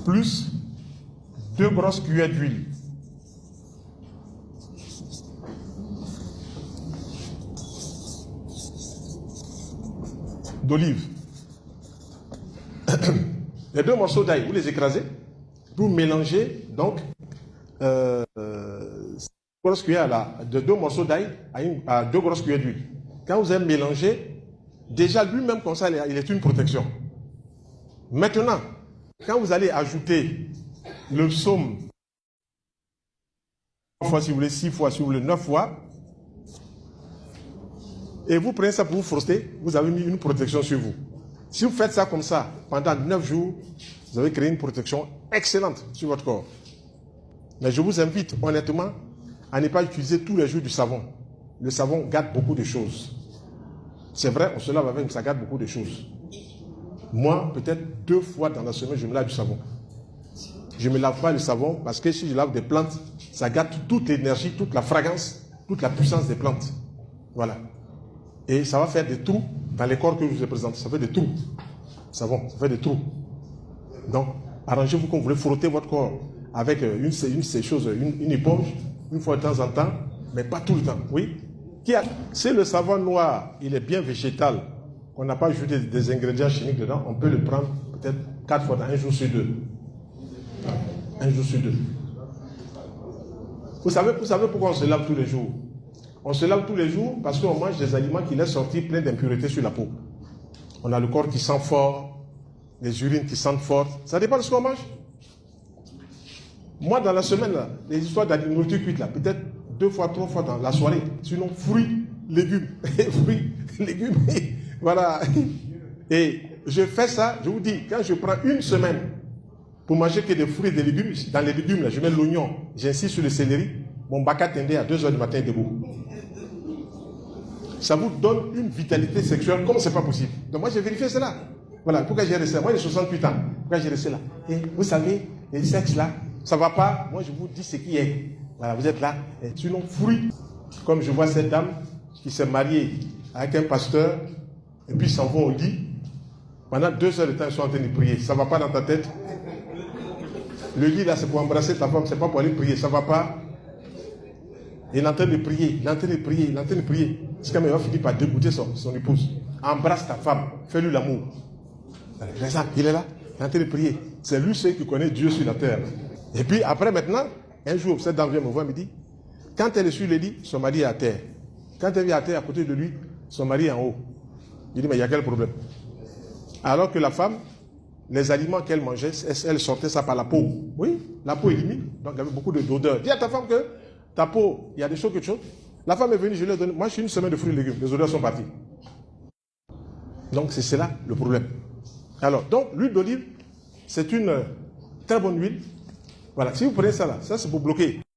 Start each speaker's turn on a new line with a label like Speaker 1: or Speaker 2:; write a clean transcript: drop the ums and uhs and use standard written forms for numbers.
Speaker 1: plus 2 grosses cuillères d'huile. D'olive. Les 2 morceaux d'ail, vous les écrasez, vous mélangez donc 2 grosses cuillères de 2 morceaux d'ail à 2 grosses cuillères d'huile. Quand vous avez mélangé, déjà lui-même comme ça, il est une protection. Maintenant, quand vous allez ajouter le psaume 3 fois si vous voulez, 6 fois si vous voulez, 9 fois, et vous prenez ça pour vous frotter, vous avez mis une protection sur vous. Si vous faites ça comme ça pendant 9 jours, vous avez créé une protection excellente sur votre corps. Mais je vous invite honnêtement à ne pas utiliser tous les jours du savon. Le savon gâte beaucoup de choses. C'est vrai, on se lave avec, mais ça gâte beaucoup de choses. Moi, peut-être 2 fois dans la semaine, je me lave du savon. Je ne me lave pas le savon parce que si je lave des plantes, ça gâte toute l'énergie, toute la fragrance, toute la puissance des plantes. Voilà. Et ça va faire des trous dans les corps que je vous ai présentés. Ça fait des trous. Savon, ça fait des trous. Donc, arrangez-vous quand vous voulez frotter votre corps avec une sécheuse, une éponge, une fois de temps en temps, mais pas tout le temps. Oui. Si le savon noir, il est bien végétal, qu'on n'a pas ajouté des ingrédients chimiques dedans, on peut le prendre peut-être 4 fois dans un jour sur 2. Un jour sur 2. Vous savez pourquoi on se lave tous les jours? On se lave tous les jours parce qu'on mange des aliments qui laissent sortir plein d'impuretés sur la peau. On a le corps qui sent fort, les urines qui sentent fort. Ça dépend de ce qu'on mange. Moi, dans la semaine, là, les histoires de nourriture cuite, là, peut-être 2 fois, 3 fois dans la soirée. Sinon, fruits, légumes. Fruits, légumes. Voilà. Et je fais ça, je vous dis, quand je prends une semaine pour manger que des fruits et des légumes, dans les légumes, là, je mets l'oignon, j'insiste sur le céleri, mon baka tendait à 2 h du matin debout. Ça vous donne une vitalité sexuelle comme c'est pas possible. Donc moi j'ai vérifié cela. Voilà, pourquoi j'ai resté là. Moi j'ai 68 ans. Pourquoi j'ai resté là? Et vous savez, les sexes là, ça va pas. Moi je vous dis ce qui est. Voilà, vous êtes là. Et sinon, fruits. Comme je vois cette dame qui s'est mariée avec un pasteur, et puis ils s'en vont au lit. Pendant 2 heures de temps, ils sont en train de prier. Ça va pas dans ta tête? Le lit là, c'est pour embrasser ta femme, c'est pas pour aller prier. Ça va pas? Il est en train de prier, il est en train de prier, il est en train de prier. C'est quand même, il va finir par dégoûter son épouse. Embrasse ta femme, fais-lui l'amour. Il est là, il est en train de prier. C'est lui seul qui connaît Dieu sur la terre. Et puis après maintenant, un jour, cette dame vient me voir et me dit, quand elle est sur le lit, son mari est à terre. Quand elle vient à terre à côté de lui, son mari est en haut. Il dit, mais il y a quel problème? Alors que la femme, les aliments qu'elle mangeait, elle sortait ça par la peau. Oui, la peau est limite, donc il y avait beaucoup d'odeur. Dis à ta femme que ta peau, il y a des choses que tu as. La femme est venue, je lui ai donné. Moi, je suis une semaine de fruits et légumes. Les odeurs sont parties. Donc, c'est cela le problème. Alors, donc, l'huile d'olive, c'est une très bonne huile. Voilà, si vous prenez ça là, ça c'est pour bloquer.